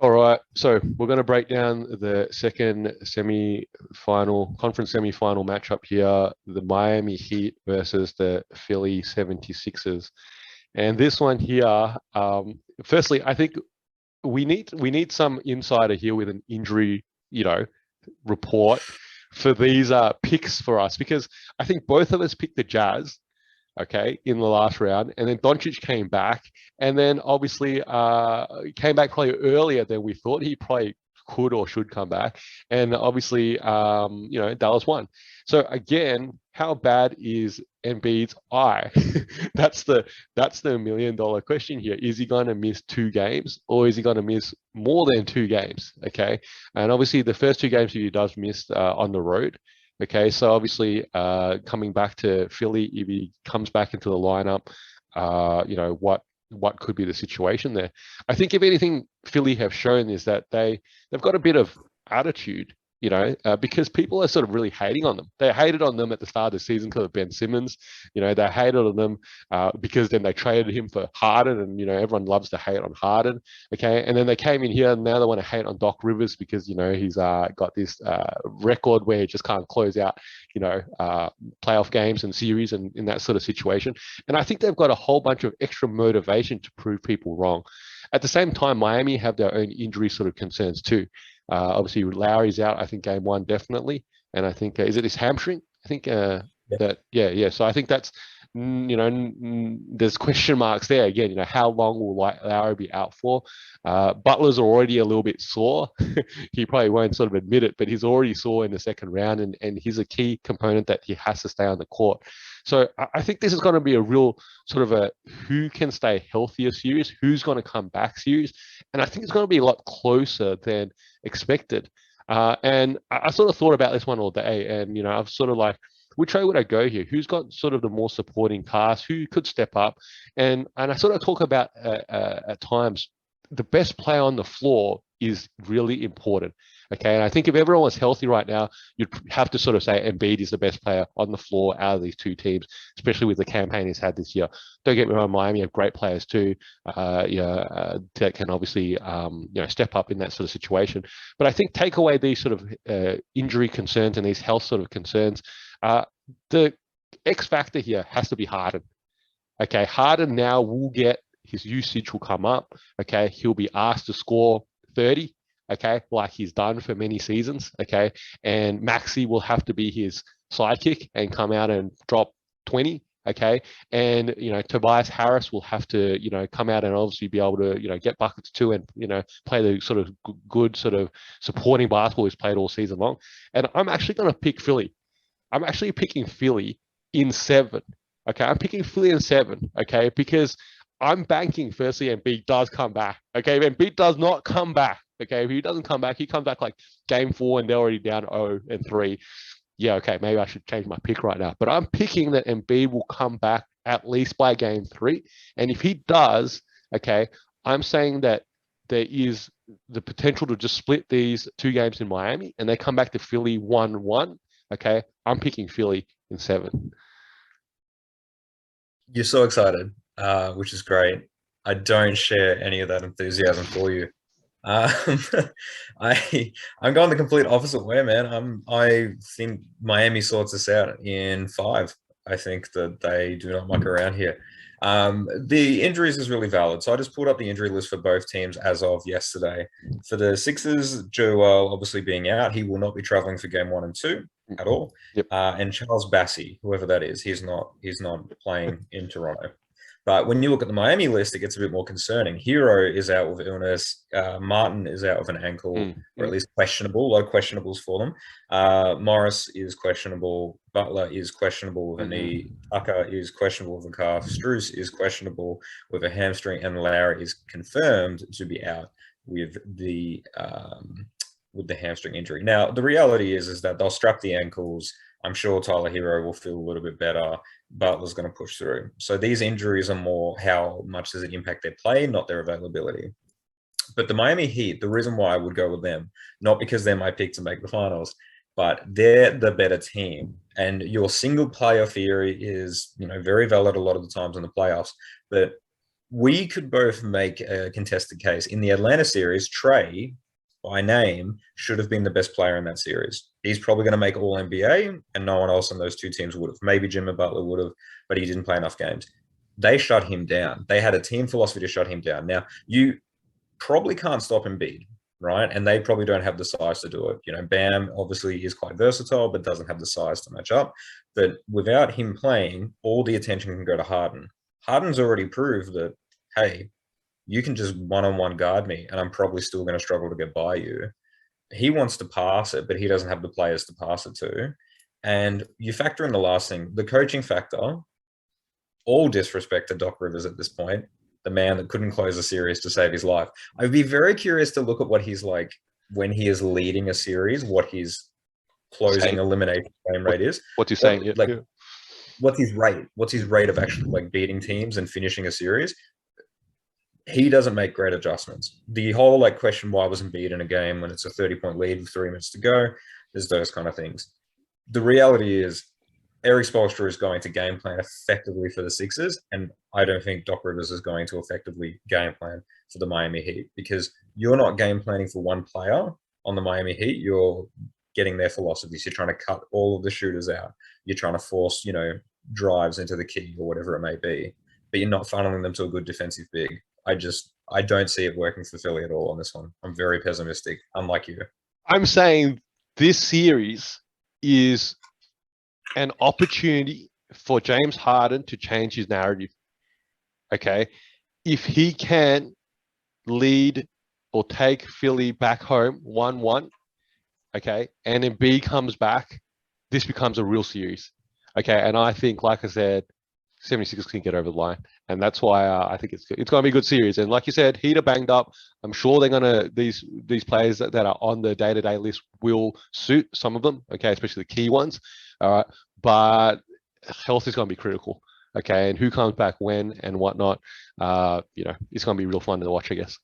All right, so we're going to break down the second conference semi-final matchup here, the Miami Heat versus the Philly 76ers. And this one here, firstly, I think we need some insider here with an injury, report for these picks for us because I think both of us picked the Jazz, okay, in the last round. And then Doncic came back, and then obviously came back probably earlier than we thought. He probably could or should come back. And obviously, Dallas won. So again, how bad is Embiid's eye? that's the $1 million question here. Is he going to miss 2 games, or is he going to miss more than 2 games? Okay, and obviously the first 2 games he does miss on the road. Okay, so obviously, coming back to Philly, if he comes back into the lineup, what could be the situation there? I think if anything, Philly have shown is that they've got a bit of attitude, because people are sort of really hating on them. They hated on them at the start of the season because of Ben Simmons. They hated on them because then they traded him for Harden, and everyone loves to hate on Harden. Okay, and then they came in here and now they want to hate on Doc Rivers because he's got this record where he just can't close out playoff games and series and in that sort of situation. And I think they've got a whole bunch of extra motivation to prove people wrong. At the same time, Miami have their own injury sort of concerns too. Obviously, Lowry's out. I think game one definitely, and I think is it his hamstring? I think that yeah. So I think that's there's question marks there again. How long will Lowry be out for? Butler's already a little bit sore. He probably won't sort of admit it, but he's already sore in the second round, and he's a key component that he has to stay on the court. So I think this is going to be a real sort of a who can stay healthier series, who's going to come back series, and I think it's going to be a lot closer than expected. And I sort of thought about this one all day, and I've sort of like, which way would I go here? Who's got sort of the more supporting cast? Who could step up? And I sort of talk about at times the best player on the floor is really important. Okay, and I think if everyone was healthy right now, you'd have to sort of say Embiid is the best player on the floor out of these two teams, especially with the campaign he's had this year. Don't get me wrong, Miami have great players too, that can obviously step up in that sort of situation. But I think take away these sort of injury concerns and these health sort of concerns. The X factor here has to be Harden. Okay, Harden now will get his usage will come up. Okay, he'll be asked to score 30. Okay, like he's done for many seasons. Okay, and Maxi will have to be his sidekick and come out and drop 20. Okay, and Tobias Harris will have to come out and obviously be able to get buckets too, and play the sort of good sort of supporting basketball he's played all season long. And I'm actually going to pick Philly. I'm actually picking Philly in 7. Okay, I'm picking Philly in 7. Okay, because I'm banking firstly Embiid does come back. Okay, if Embiid does not come back, okay, if he doesn't come back, he comes back like game 4 and they're already down 0-3. Yeah, okay, maybe I should change my pick right now. But I'm picking that Embiid will come back at least by game 3. And if he does, okay, I'm saying that there is the potential to just split these 2 games in Miami and they come back to Philly 1-1. Okay, I'm picking Philly in 7. You're so excited, which is great. I don't share any of that enthusiasm for you. Um, I'm going the complete opposite way, man. I think Miami sorts us out in 5. I think that they do not muck around here. The injuries is really valid. So I just pulled up the injury list for both teams as of yesterday. For the Sixers, Joel obviously being out, he will not be traveling for game 1 and 2 at all. Yep. And Charles Bassey, whoever that is, he's not playing in Toronto. But when you look at the Miami list, it gets a bit more concerning. Hero is out with illness. Martin is out with an ankle, or at least questionable. A lot of questionables for them. Morris is questionable. Butler is questionable with a knee. Tucker is questionable with a calf. Strus is questionable with a hamstring. And Lowry is confirmed to be out with the hamstring injury. Now, the reality is that they'll strap the ankles. I'm sure Tyler Hero will feel a little bit better. Butler's going to push through. So these injuries are more how much does it impact their play, not their availability. But the Miami Heat, the reason why I would go with them, not because they're my pick to make the finals, but they're the better team. And your single player theory is, very valid a lot of the times in the playoffs. But we could both make a contested case. In the Atlanta series, Trey, by name, should have been the best player in that series. He's probably going to make All NBA, and no one else on those two teams would have. Maybe Jimmy Butler would have, but he didn't play enough games. They shut him down. They had a team philosophy to shut him down. Now, you probably can't stop Embiid, right? And they probably don't have the size to do it. You know, Bam obviously is quite versatile, but doesn't have the size to match up. But without him playing, all the attention can go to Harden. Harden's already proved that, hey, you can just one-on-one guard me, and I'm probably still going to struggle to get by you. He wants to pass it, but he doesn't have the players to pass it to. And you factor in the last thing, the coaching factor. All disrespect to Doc Rivers at this point, the man that couldn't close a series to save his life. I'd be very curious to look at what he's like when he is leading a series, what his closing elimination frame rate is. What's he saying? Like, what's his rate? What's his rate of actually like beating teams and finishing a series? He doesn't make great adjustments. The whole like question, why wasn't Embiid in a game when it's a 30-point lead with 3 minutes to go? There's those kind of things. The reality is Eric Spoelstra is going to game plan effectively for the Sixers, and I don't think Doc Rivers is going to effectively game plan for the Miami Heat, because you're not game planning for one player on the Miami Heat. You're getting their philosophies. You're trying to cut all of the shooters out. You're trying to force, drives into the key or whatever it may be, but you're not funneling them to a good defensive big. I don't see it working for Philly at all on this one. I'm very pessimistic, unlike you. I'm saying this series is an opportunity for James Harden to change his narrative. Okay. If he can lead or take Philly back home 1-1, okay, and Embiid comes back, this becomes a real series. Okay. And I think, like I said, 76ers can get over the line. And that's why I think it's going to be a good series. And like you said, Heat are banged up. I'm sure they're going to, these players that are on the day-to-day list will suit some of them, okay, especially the key ones. All right. But health is going to be critical. Okay. And who comes back when and whatnot, it's going to be real fun to watch, I guess.